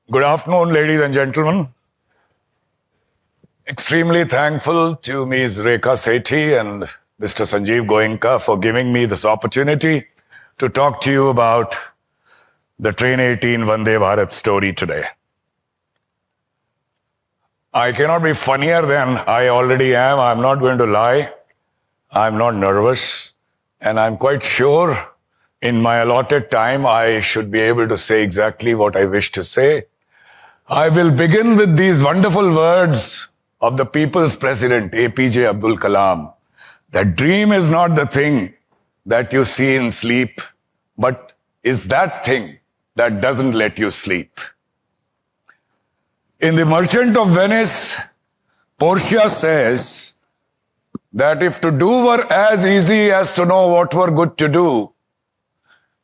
Good afternoon, ladies and gentlemen. Extremely thankful to Ms. Rekha Sethi and Mr. Sanjeev Goenka for giving me this opportunity to talk to you about the Train 18 Vande Bharat story today. I cannot be funnier than I already am. I'm not going to lie. I'm not nervous. And I'm quite sure in my allotted time, I should be able to say exactly what I wish to say. I will begin with these wonderful words of the people's president, APJ Abdul Kalam, that dream is not the thing that you see in sleep, but is that thing that doesn't let you sleep. In The Merchant of Venice, Portia says that if to do were as easy as to know what were good to do,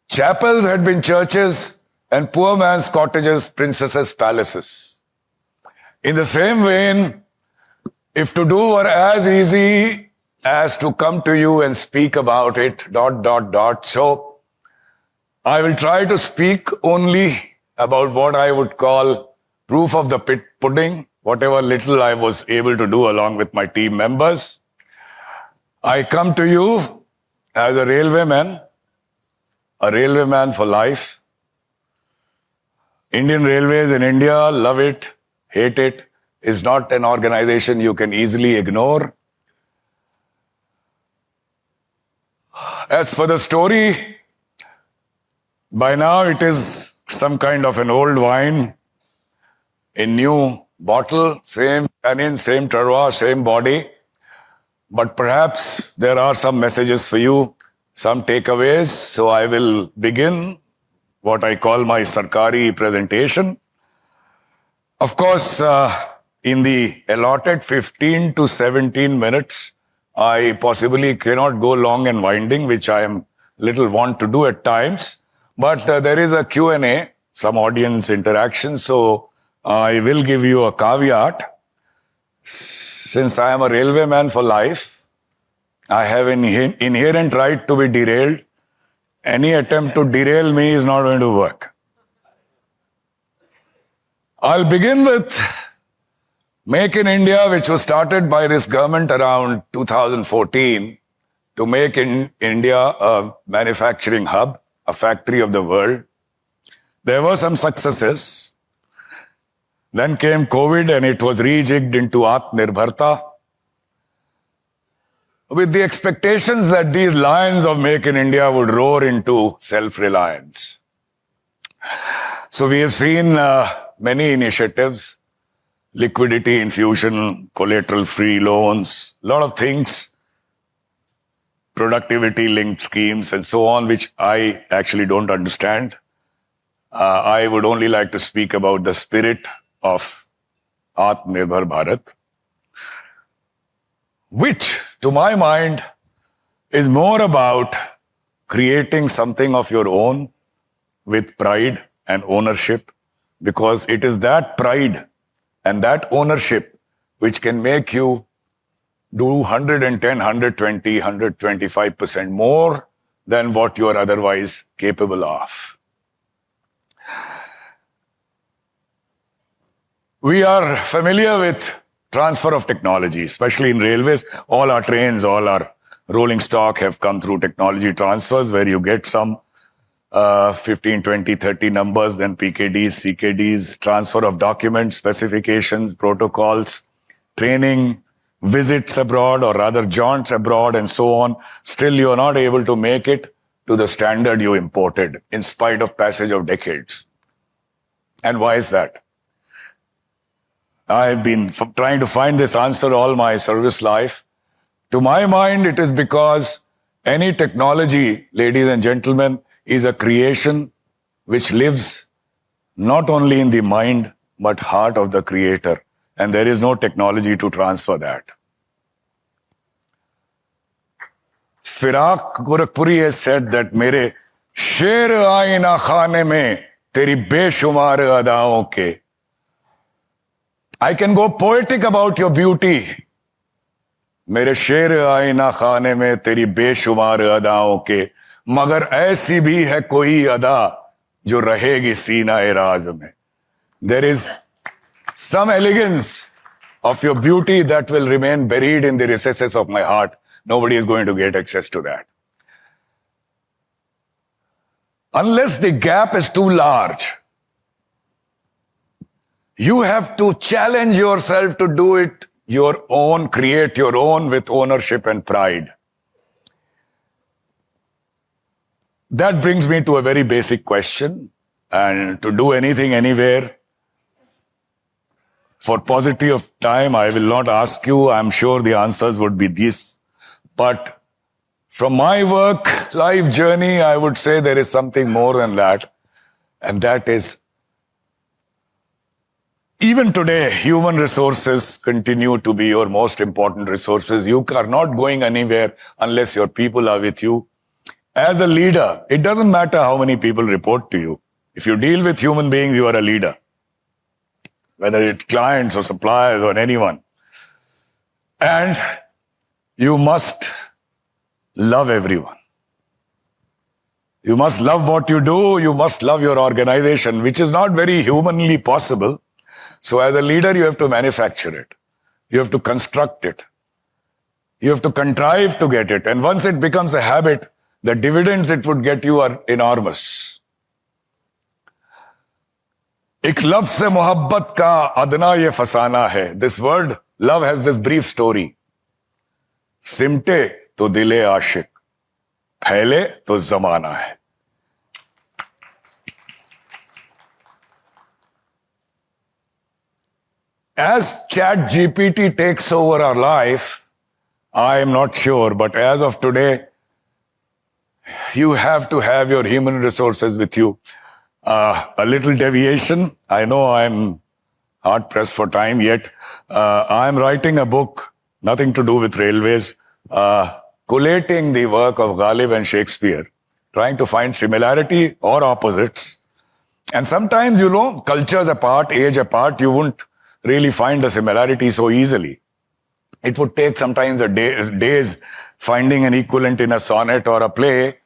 chapels had been churches and poor man's cottages, princesses' palaces. In the same vein, if to do were as easy as to come to you and speak about it, ... So, I will try to speak only about what I would call proof of the pudding, whatever little I was able to do along with my team members. I come to you as a railwayman for life. Indian Railways in India, love it, hate it, is not an organization you can easily ignore. As for the story, by now it is some kind of an old wine in new bottle, same tannin, same terroir, same body. But perhaps there are some messages for you, some takeaways. So I will begin what I call my Sarkari presentation. Of course, in the allotted 15 to 17 minutes, I possibly cannot go long and winding, which I am little want to do at times. But there is a Q&A, some audience interaction, so I will give you a caveat. Since I am a railwayman for life, I have an inherent right to be derailed. Any attempt to derail me is not going to work. I'll begin with Make in India, which was started by this government around 2014 to make in India a manufacturing hub, a factory of the world. There were some successes. Then came COVID and it was rejigged into Atmanirbhar Bharat, with the expectations that these lions of Make in India would roar into self-reliance. So we have seen many initiatives, liquidity infusion, collateral-free loans, a lot of things, productivity-linked schemes and so on, which I actually don't understand. I would only like to speak about the spirit of Atmanirbhar Bharat, which, to my mind, is more about creating something of your own with pride and ownership, because it is that pride and that ownership which can make you do 110, 120, 125% more than what you are otherwise capable of. We are familiar with transfer of technology, especially in railways. All our trains, all our rolling stock have come through technology transfers where you get some 15, 20, 30 numbers, then PKDs, CKDs, transfer of documents, specifications, protocols, training, visits abroad or rather jaunts abroad and so on. Still, you are not able to make it to the standard you imported in spite of passage of decades. And why is that? I've been trying to find this answer all my service life. To my mind, it is because any technology, ladies and gentlemen, is a creation which lives not only in the mind, but heart of the creator. And there is no technology to transfer that. Firak Gorakhpuri has said that mere sher aina khane mein teri beshumar adaon ke. I can go poetic about your beauty. मेरे शेर आईना खाने में तेरी बेशुमार अदाओं के, मगर ऐसी भी है कोई अदा जो रहेगी सीना ए राज में. There is some elegance of your beauty that will remain buried in the recesses of my heart. Nobody is going to get access to that. Unless the gap is too large, you have to challenge yourself to do it your own, create your own with ownership and pride. That brings me to a very basic question. And to do anything, anywhere, for paucity of time, I will not ask you. I'm sure the answers would be this. But from my work, life journey, I would say there is something more than that. And that is, even today, human resources continue to be your most important resources. You are not going anywhere unless your people are with you. As a leader, it doesn't matter how many people report to you. If you deal with human beings, you are a leader. Whether it's clients or suppliers or anyone. And you must love everyone. You must love what you do. You must love your organization, which is not very humanly possible. So as a leader, you have to manufacture it. You have to construct it. You have to contrive to get it. And once it becomes a habit, the dividends it would get you are enormous. एक love से मोहब्बत का अदना ये फसाना है. This word, love, has this brief story. सिमटे तो दिले आशिक, फैले तो जमाना है. As ChatGPT takes over our life, I am not sure, but as of today, you have to have your human resources with you. A little deviation. I know I'm hard pressed for time yet. I'm writing a book, nothing to do with railways, collating the work of Ghalib and Shakespeare, trying to find similarity or opposites. And sometimes, cultures apart, age apart, you wouldn't really find a similarity so easily. It would take sometimes days finding an equivalent in a sonnet or a play,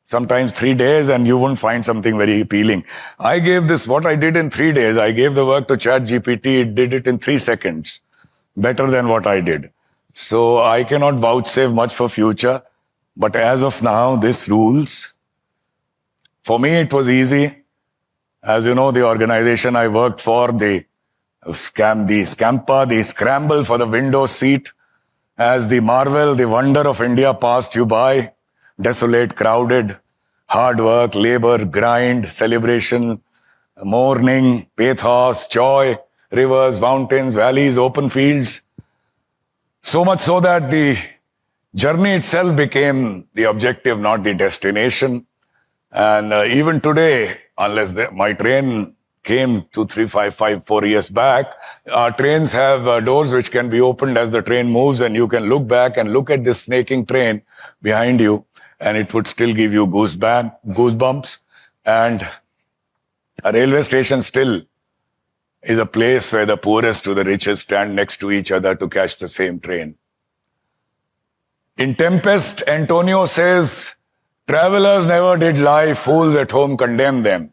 sometimes 3 days, and you wouldn't find something very appealing. I gave this, what I did in 3 days, I gave the work to ChatGPT, it did it in 3 seconds, better than what I did. So I cannot vouchsafe much for future, but as of now, this rules. For me, it was easy. As you know, the organization I worked for, the scramble for the window seat, as the marvel, the wonder of India passed you by, desolate, crowded, hard work, labor, grind, celebration, mourning, pathos, joy, rivers, mountains, valleys, open fields. So much so that the journey itself became the objective, not the destination. And even today, unless my train came 4 years back, our trains have doors which can be opened as the train moves, and you can look back and look at this snaking train behind you, and it would still give you goosebumps. And a railway station still is a place where the poorest to the richest stand next to each other to catch the same train. In Tempest, Antonio says, "Travelers never did lie, fools at home condemn them."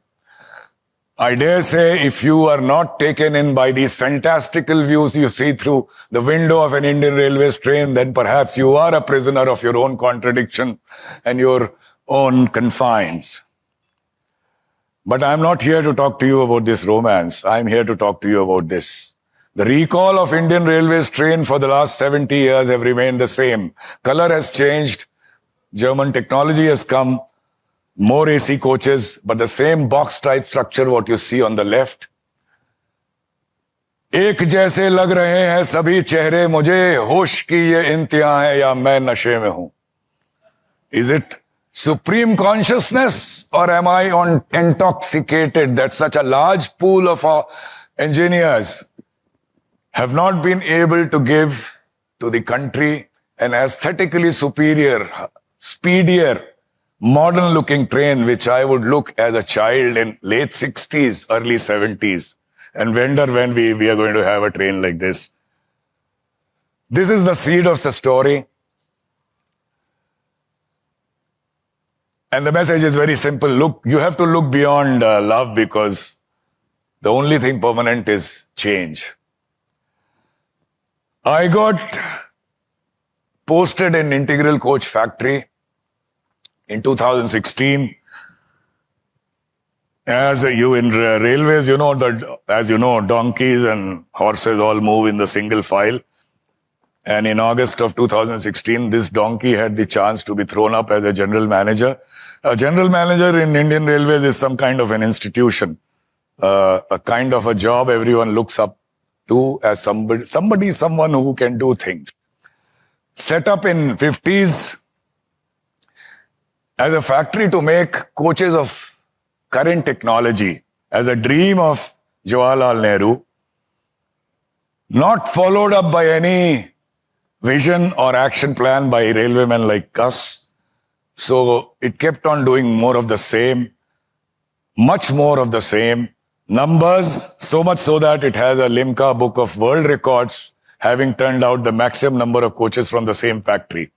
I dare say if you are not taken in by these fantastical views you see through the window of an Indian Railways train, then perhaps you are a prisoner of your own contradiction and your own confines. But I'm not here to talk to you about this romance. I'm here to talk to you about this. The recall of Indian Railways train for the last 70 years have remained the same. Color has changed. German technology has come. More AC coaches, but the same box type structure what you see on the left. एक जैसे लग रहे हैं सभी चेहरे मुझे, होश की ये इंतहा है या मैं नशे में हूं. Is it supreme consciousness, or am I intoxicated that such a large pool of our engineers have not been able to give to the country an aesthetically superior, speedier, modern-looking train, which I would look as a child in late 60s, early 70s, and wonder when we are going to have a train like this. This is the seed of the story. And the message is very simple. Look, you have to look beyond love, because the only thing permanent is change. I got posted in Integral Coach Factory in 2016. As you in railways, as you know, donkeys and horses all move in the single file. And in August of 2016, this donkey had the chance to be thrown up as a general manager. A general manager in Indian Railways is some kind of an institution, a kind of a job everyone looks up to as someone who can do things. Set up in 50s as a factory to make coaches of current technology, as a dream of Jawaharlal Nehru, not followed up by any vision or action plan by railwaymen like us. So it kept on doing more of the same, much more of the same. Numbers, so much so that it has a Limca book of world records, having turned out the maximum number of coaches from the same factory.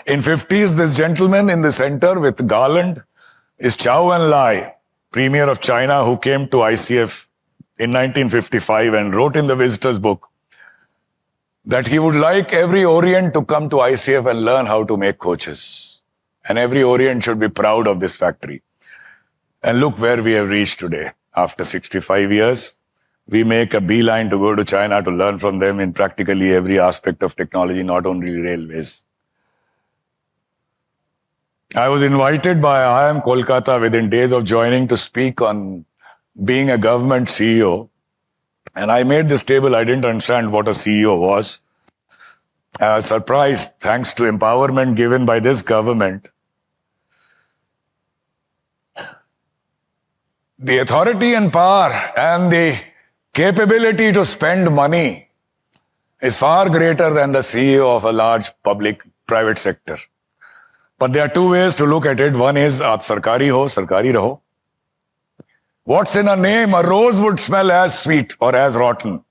In 50s, this gentleman in the center with Garland is Chow Enlai, Premier of China, who came to ICF in 1955 and wrote in the visitors book that he would like every Orient to come to ICF and learn how to make coaches. And every Orient should be proud of this factory. And look where we have reached today. After 65 years, we make a beeline to go to China to learn from them in practically every aspect of technology, not only railways. I was invited by IIM Kolkata within days of joining to speak on being a government CEO. And I made this table. I didn't understand what a CEO was. I was surprised, thanks to empowerment given by this government. The authority and power and the capability to spend money is far greater than the CEO of a large private sector. But there are two ways to look at it. One is, aap sarkari ho, sarkari raho. What's in a name? A rose would smell as sweet or as rotten.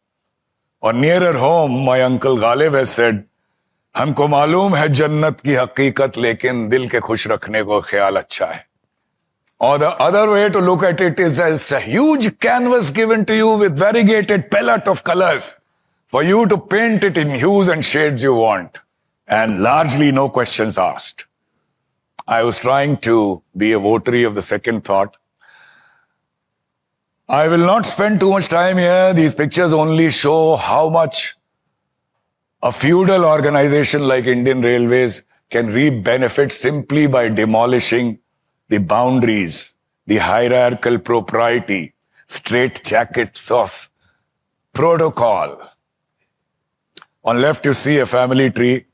Or nearer home, my uncle Ghalib has said, हमको मालूम है जन्नत की हकीकत, लेकिन दिल के खुश रखने को ख्याल अच्छा है. Or the other way to look at it is as a huge canvas given to you with variegated palette of colors for you to paint it in hues and shades you want. And largely no questions asked. I was trying to be a votary of the second thought. I will not spend too much time here. These pictures only show how much a feudal organization like Indian Railways can reap benefit simply by demolishing the boundaries, the hierarchical propriety, straight jackets of protocol. On left, you see a family tree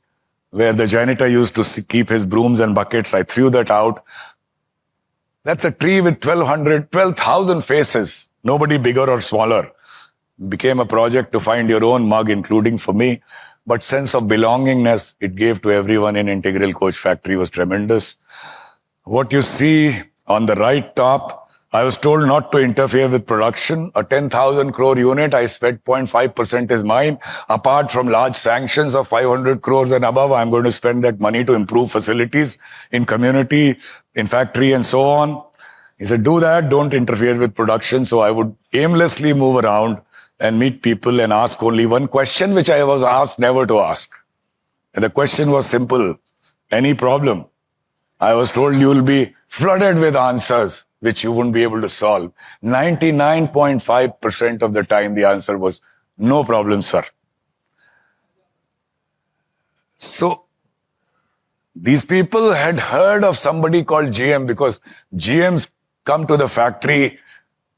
where the janitor used to keep his brooms and buckets. I threw that out. That's a tree with 12,000 faces, nobody bigger or smaller. Became a project to find your own mug, including for me. But sense of belongingness it gave to everyone in Integral Coach Factory was tremendous. What you see on the right top, I was told not to interfere with production. A 10,000 crore unit, I spent 0.5% is mine. Apart from large sanctions of 500 crores and above, I'm going to spend that money to improve facilities in community, in factory and so on. He said, do that, don't interfere with production. So I would aimlessly move around and meet people and ask only one question, which I was asked never to ask. And the question was simple. Any problem? I was told you will be flooded with answers which you wouldn't be able to solve. 99.5% of the time the answer was, no problem, sir. So these people had heard of somebody called GM because GMs come to the factory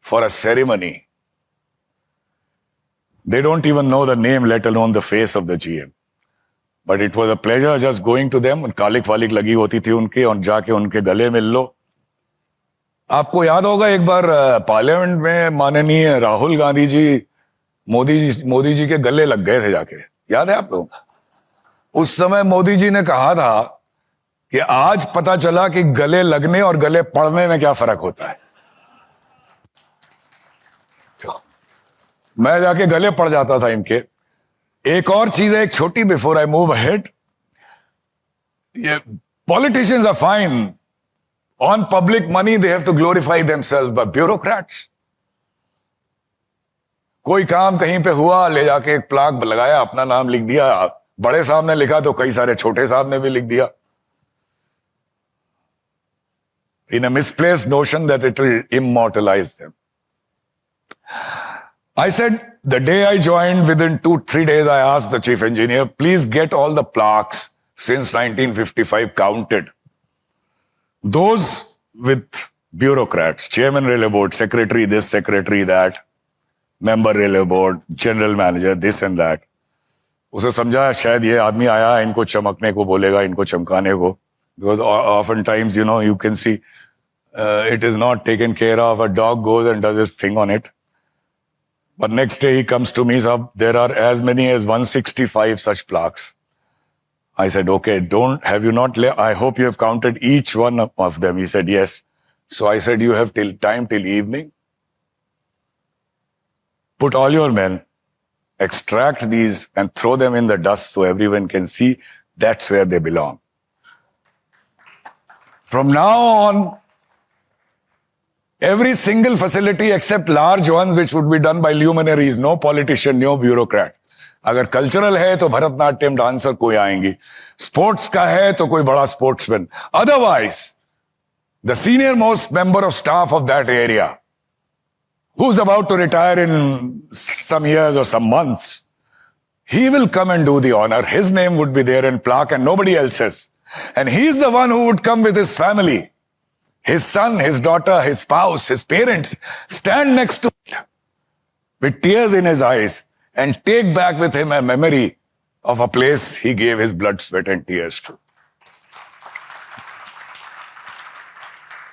for a ceremony. They don't even know the name, let alone the face of the GM. But it was a pleasure just going to them. कालिक वालिक लगी होती थी उनके और जाके उनके गले मिल लो. आपको याद होगा एक बार पार्लियामेंट में माननीय राहुल गांधी जी मोदी जी के गले लग गए थे जाके. याद है आप लोग? उस समय मोदी जी ने कहा था कि आज पता चला कि गले लगने और गले पड़ने में क्या फर्क होता है. तो मैं जाके गले पड़ जाता था इनके. एक और चीज है, एक छोटी, before I move ahead. Politicians are fine, On public money, they have to glorify themselves, but bureaucrats. कोई काम कहीं पे हुआ, ले जाके एक प्लाक लगाया, अपना नाम लिख दिया. बड़े साहब ने लिखा तो कई सारे छोटे साहब ने भी लिख दिया. In a misplaced notion that it will immortalize them. I said, the day I joined, within 2-3 days, I asked the chief engineer, please get all the plaques since 1955 counted. Those with bureaucrats, chairman railway board, secretary this, secretary that, member railway board, general manager, this and that. उसे समझा शायद ये आदमी आया इनको चमकने को बोलेगा, इनको चमकाने को. Because oftentimes, you can see it is not taken care of. A dog goes and does its thing on it. But next day he comes to me, sir, there are as many as 165 such plaques. I said, okay, I hope you have counted each one of them. He said, yes. So I said, you have time till evening. Put all your men, extract these and throw them in the dust so everyone can see that's where they belong. From now on, every single facility except large ones which would be done by luminaries, no politician, no bureaucrat. अगर cultural है तो Bharatanatyam dancer कोई आएंगी. Sports का है तो कोई बड़ा sportsman. Otherwise, the senior most member of staff of that area, who's about to retire in some years or some months, he will come and do the honor. His name would be there in plaque and nobody else's. And he's the one who would come with his family. His son, his daughter, his spouse, his parents stand next to it with tears in his eyes and take back with him a memory of a place he gave his blood, sweat and tears to.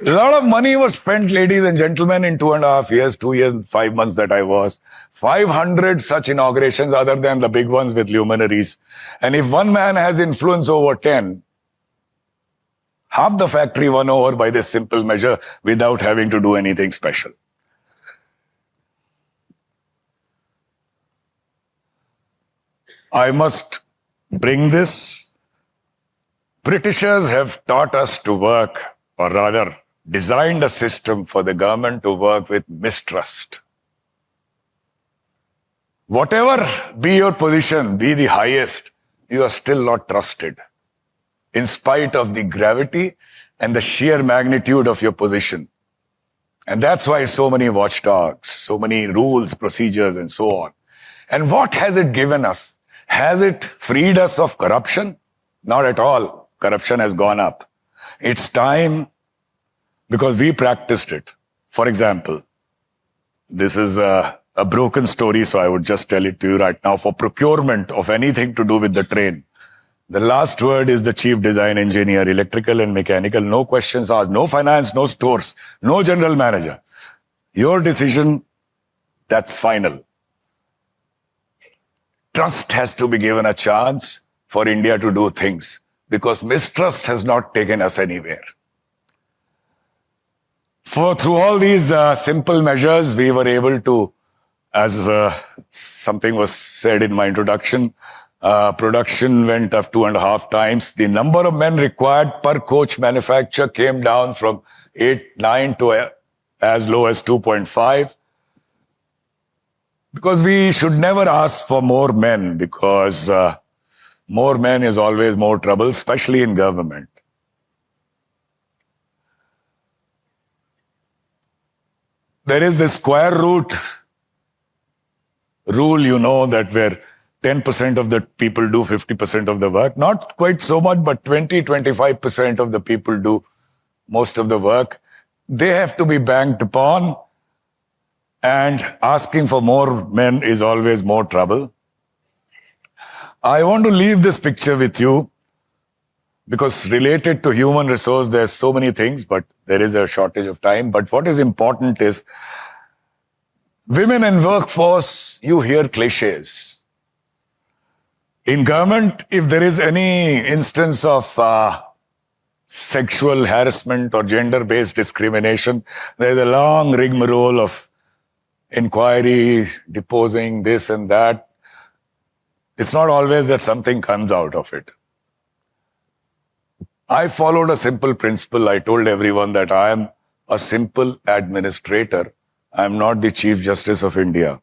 A lot of money was spent, ladies and gentlemen, in 2.5 years, 2 years and 5 months that I was. 500 such inaugurations other than the big ones with luminaries. And if one man has influence over 10, half the factory won over by this simple measure without having to do anything special. I must bring this. Britishers have taught us to work, or rather, designed a system for the government to work with mistrust. Whatever be your position, be the highest, you are still not trusted, in spite of the gravity and the sheer magnitude of your position. And that's why so many watchdogs, so many rules, procedures, and so on. And what has it given us? Has it freed us of corruption? Not at all. Corruption has gone up. It's time, because we practiced it. For example, this is a broken story, so I would just tell it to you right now. For procurement of anything to do with the train, the last word is the chief design engineer, electrical and mechanical. No questions asked, no finance, no stores, no general manager. Your decision, that's final. Trust has to be given a chance for India to do things, because mistrust has not taken us anywhere. Through all these simple measures, we were able to, as something was said in my introduction, production went up 2.5 times. The number of men required per coach manufacturer came down from 8-9 to as low as 2.5. Because we should never ask for more men, because more men is always more trouble, especially in government. There is this square root rule, that where 10% of the people do 50% of the work. Not quite so much, but 20-25% of the people do most of the work. They have to be banked upon, and asking for more men is always more trouble. I want to leave this picture with you, because related to human resource, there's so many things, but there is a shortage of time. But what is important is, women in workforce, you hear cliches. In government, if there is any instance of sexual harassment or gender-based discrimination, there's a long rigmarole of inquiry, deposing, this and that. It's not always that something comes out of it. I followed a simple principle. I told everyone that I am a simple administrator. I am not the Chief Justice of India.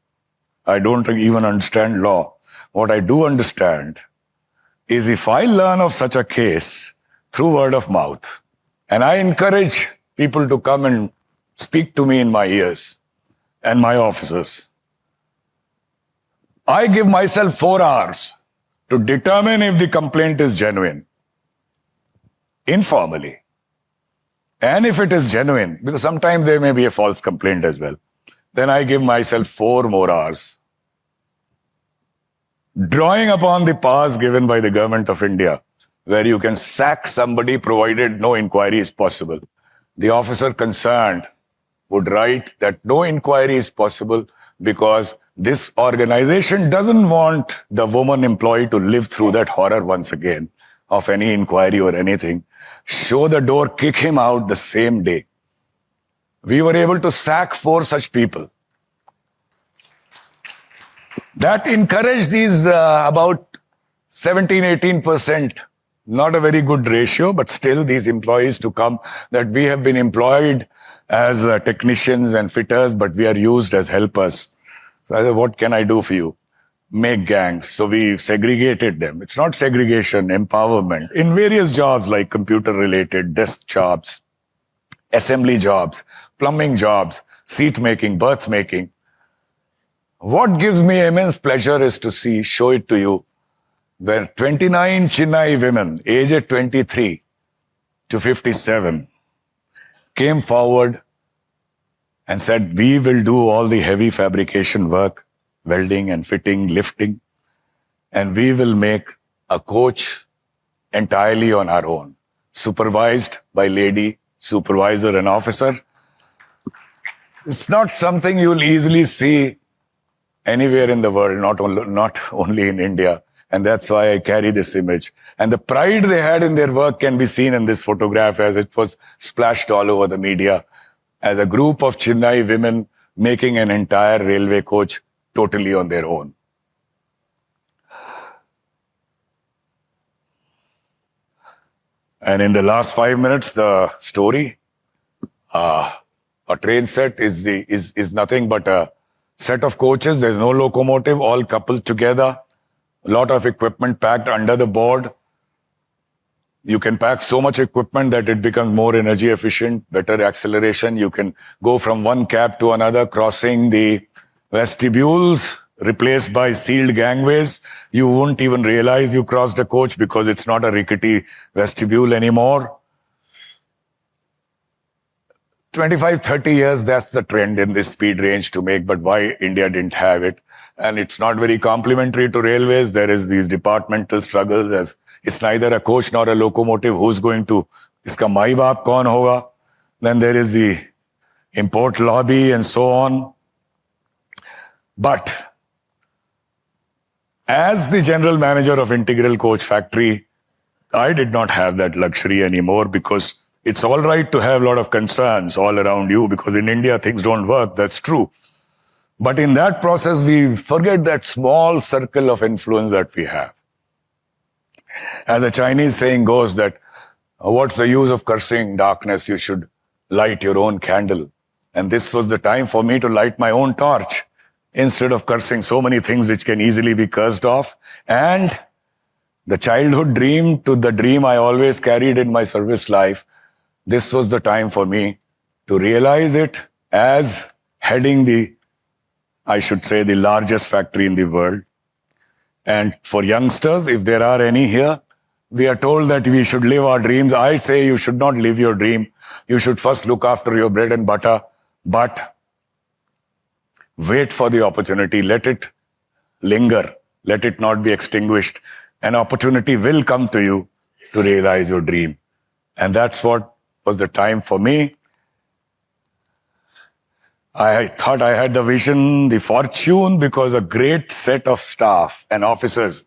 I don't even understand law. What I do understand is if I learn of such a case through word of mouth, and I encourage people to come and speak to me in my ears and my officers, I give myself 4 hours to determine if the complaint is genuine, informally. And if it is genuine, because sometimes there may be a false complaint as well, then I give myself 4 more hours, drawing upon the powers given by the government of India, where you can sack somebody provided no inquiry is possible. The officer concerned would write that no inquiry is possible because this organization doesn't want the woman employee to live through that horror once again of any inquiry or anything. Show the door, kick him out the same day. We were able to sack 4 such people. That encouraged these about 17-18%, not a very good ratio, but still these employees to come, that we have been employed as technicians and fitters, but we are used as helpers. So I said, what can I do for you? Make gangs. So we segregated them. It's not segregation, empowerment. In various jobs like computer-related, desk jobs, assembly jobs, plumbing jobs, seat making, berth making. What gives me immense pleasure is to show it to you, where 29 Chennai women, aged 23 to 57, came forward and said, we will do all the heavy fabrication work, welding and fitting, lifting, and we will make a coach entirely on our own, supervised by lady supervisor and officer. It's not something you'll easily see anywhere in the world, not only in India. And that's why I carry this image. And the pride they had in their work can be seen in this photograph as it was splashed all over the media, as a group of Chennai women making an entire railway coach totally on their own. And in the last 5 minutes, the story, a train set is nothing but a set of coaches. There's no locomotive, all coupled together. A lot of equipment packed under the board. You can pack so much equipment that it becomes more energy efficient, better acceleration. You can go from one cab to another, crossing the vestibules, replaced by sealed gangways. You won't even realize you crossed a coach because it's not a rickety vestibule anymore. 25, 30 years, that's the trend in this speed range to make, but why India didn't have it? And it's not very complimentary to railways. There is these departmental struggles, as it's neither a coach nor a locomotive. Who's going to, iska mai baap kaun hoga? Then there is the import lobby and so on. But as the general manager of Integral Coach Factory, I did not have that luxury anymore, because it's all right to have a lot of concerns all around you, because in India things don't work. That's true. But in that process, we forget that small circle of influence that we have. As the Chinese saying goes that, what's the use of cursing darkness? You should light your own candle. And this was the time for me to light my own torch, instead of cursing so many things which can easily be cursed off. And the childhood dream to the dream I always carried in my service life, this was the time for me to realize it as heading the largest factory in the world. And for youngsters, if there are any here, we are told that we should live our dreams. I say you should not live your dream. You should first look after your bread and butter, but wait for the opportunity. Let it linger. Let it not be extinguished. An opportunity will come to you to realize your dream. And that's what was the time for me. I thought I had the vision, the fortune, because a great set of staff and officers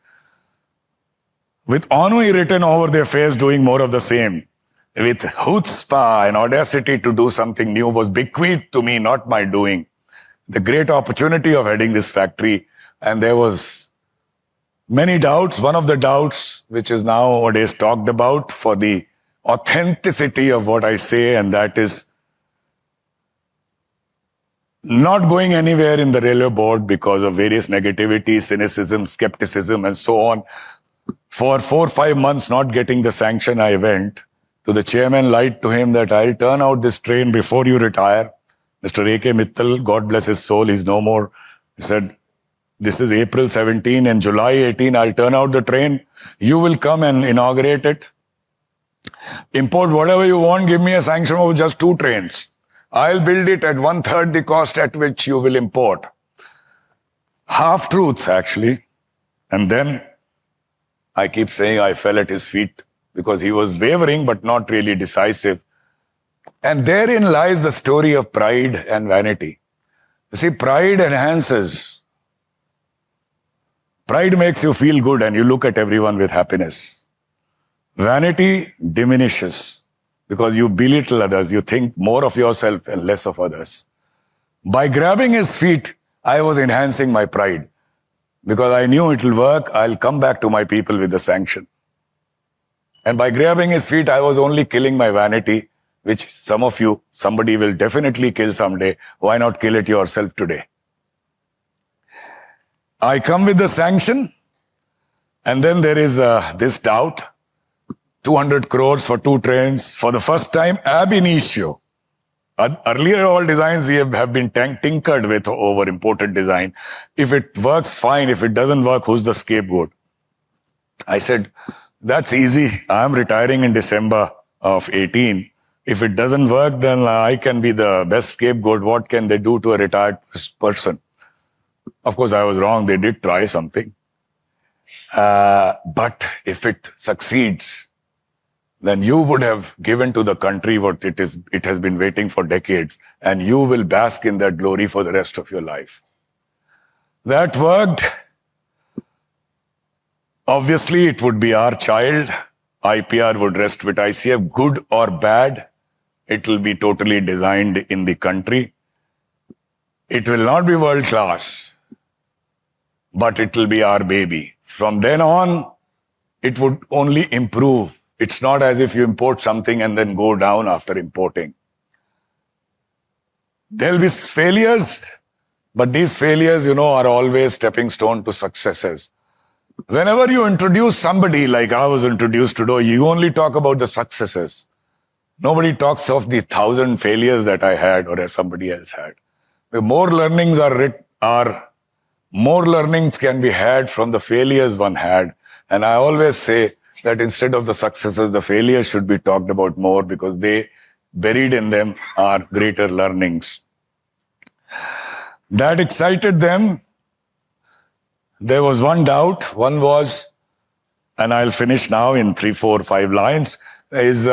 with ennui written over their face doing more of the same, with chutzpah and audacity to do something new, was bequeathed to me, not my doing. The great opportunity of heading this factory. And there was many doubts. One of the doubts, which is nowadays talked about for the authenticity of what I say, and that is not going anywhere in the railway board because of various negativity, cynicism, skepticism, and so on. For 4 or 5 months not getting the sanction, I went to the chairman, lied to him that I'll turn out this train before you retire. Mr. A.K. Mittal, God bless his soul, he's no more. He said, this is April 17 and July 18, I'll turn out the train. You will come and inaugurate it. Import whatever you want, give me a sanction of just 2 trains. I'll build it at 1/3 the cost at which you will import. Half-truths, actually. And then I keep saying I fell at his feet because he was wavering but not really decisive. And therein lies the story of pride and vanity. You see, pride enhances. Pride makes you feel good and you look at everyone with happiness. Vanity diminishes because you belittle others. You think more of yourself and less of others. By grabbing his feet, I was enhancing my pride because I knew it will work. I'll come back to my people with the sanction. And by grabbing his feet, I was only killing my vanity, which somebody will definitely kill someday. Why not kill it yourself today? I come with the sanction, and then there is this doubt. 200 crores for 2 trains. For the first time, ab initio. Earlier, all designs have been tinkered with over imported design. If it works, fine. If it doesn't work, who's the scapegoat? I said, that's easy. I'm retiring in December of 18. If it doesn't work, then I can be the best scapegoat. What can they do to a retired person? Of course, I was wrong. They did try something. But if it succeeds, then you would have given to the country what it has been waiting for decades, and you will bask in that glory for the rest of your life. That worked. Obviously, it would be our child. IPR would rest with ICF, good or bad. It will be totally designed in the country. It will not be world class, but it will be our baby. From then on, it would only improve. It's not as if you import something and then go down after importing. There'll be failures, but these failures, are always stepping stone to successes. Whenever you introduce somebody like I was introduced today, you only talk about the successes. Nobody talks of the 1,000 failures that I had or somebody else had. More learnings more learnings can be had from the failures one had. And I always say that instead of the successes, the failures should be talked about more because they, buried in them, are greater learnings. That excited them. There was one doubt. One was, and I'll finish now in 3, 4, 5 lines, is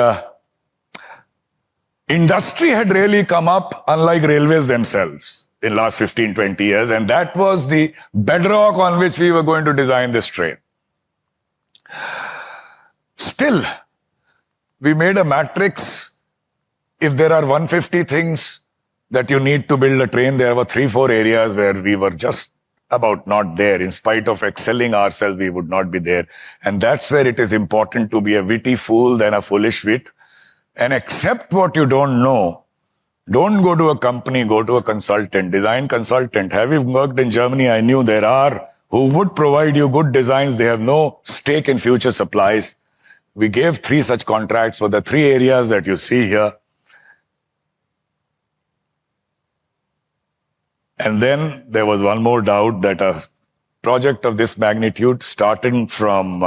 industry had really come up unlike railways themselves in last 15, 20 years. And that was the bedrock on which we were going to design this train. Still, we made a matrix. If there are 150 things that you need to build a train, there were 3, 4 areas where we were just about not there. In spite of excelling ourselves, we would not be there. And that's where it is important to be a witty fool than a foolish wit. And accept what you don't know. Don't go to a company, go to a consultant, design consultant. Having worked in Germany, I knew there are who would provide you good designs. They have no stake in future supplies. We gave 3 such contracts for the 3 areas that you see here. And then there was one more doubt that a project of this magnitude, starting from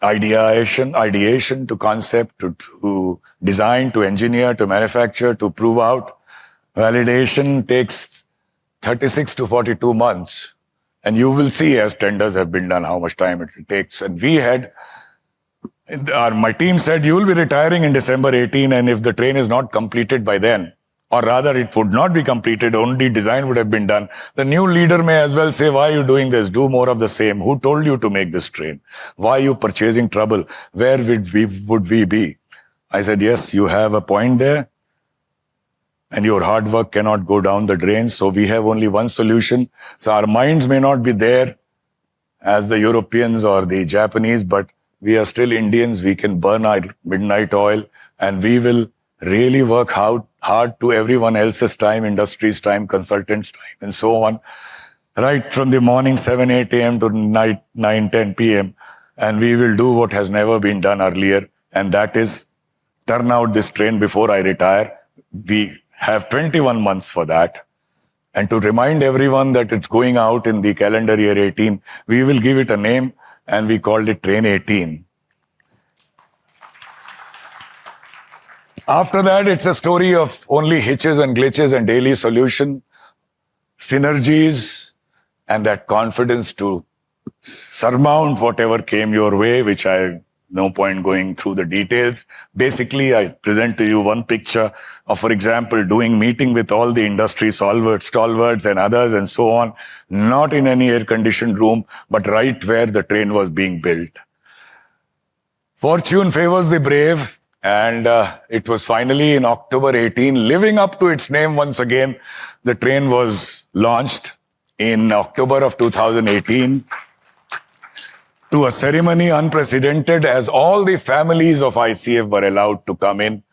ideation to concept, to design, to engineer, to manufacture, to prove out, validation takes 36 to 42 months. And you will see as tenders have been done how much time it takes. And my team said, you will be retiring in December 18, and if the train is not completed by then, or rather it would not be completed, only design would have been done, the new leader may as well say, why are you doing this? Do more of the same. Who told you to make this train? Why are you purchasing trouble? Where would we be? I said, yes, you have a point there. And your hard work cannot go down the drain. So we have only one solution. So our minds may not be there as the Europeans or the Japanese, but we are still Indians, we can burn our midnight oil, and we will really work hard to everyone else's time, industry's time, consultants' time, and so on, right from the morning 7, 8 a.m. to night 9, 10 p.m. And we will do what has never been done earlier, and that is turn out this train before I retire. We have 21 months for that. And to remind everyone that it's going out in the calendar year 18, we will give it a name, and we called it Train 18. After that, it's a story of only hitches and glitches and daily solution, synergies, and that confidence to surmount whatever came your way, which I no point going through the details. Basically, I present to you one picture of, for example, doing meeting with all the industry stalwarts and others and so on, not in any air-conditioned room, but right where the train was being built. Fortune favors the brave, and it was finally in October 18, living up to its name once again. The train was launched in October of 2018. To a ceremony unprecedented, as all the families of ICF were allowed to come in.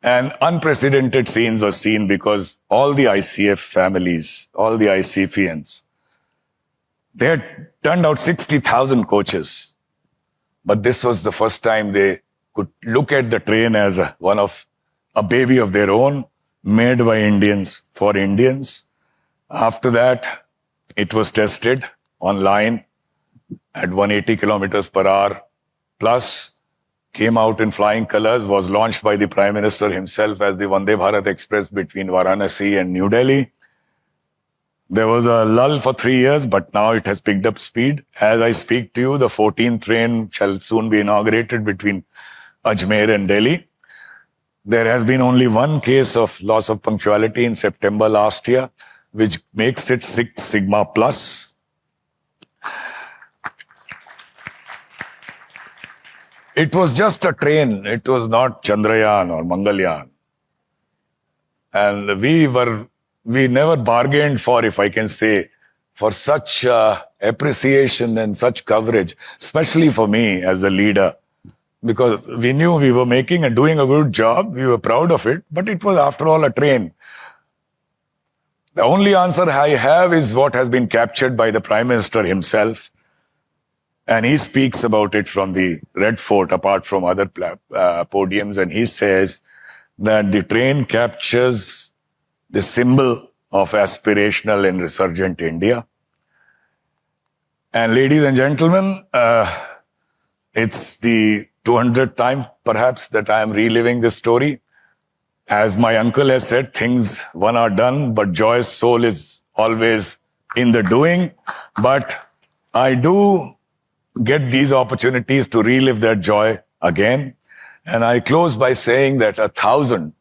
And unprecedented scenes were seen because all the ICF families, all the ICFians, they had turned out 60,000 coaches. But this was the first time they could look at the train as a baby of their own, made by Indians for Indians. After that, it was tested online at 180 kilometers per hour plus, came out in flying colors, was launched by the Prime Minister himself as the Vande Bharat Express between Varanasi and New Delhi. There was a lull for 3 years, but now it has picked up speed. As I speak to you, the 14th train shall soon be inaugurated between Ajmer and Delhi. There has been only one case of loss of punctuality in September last year, which makes it 6 Sigma plus. It was just a train. It was not Chandrayaan or Mangalyaan. And we never bargained for, if I can say, for such appreciation and such coverage, especially for me as a leader, because we knew we were making and doing a good job. We were proud of it, but it was after all a train. The only answer I have is what has been captured by the Prime Minister himself. And he speaks about it from the Red Fort, apart from other podiums. And he says that the train captures the symbol of aspirational and resurgent India. And ladies and gentlemen, it's the 200th time, perhaps, that I am reliving this story. As my uncle has said, things one are done, but joy's soul is always in the doing. But I do get these opportunities to relive that joy again. And I close by saying that 1,000,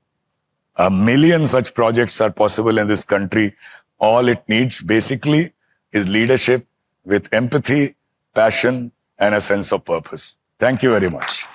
1,000,000 such projects are possible in this country. All it needs basically is leadership with empathy, passion, and a sense of purpose. Thank you very much.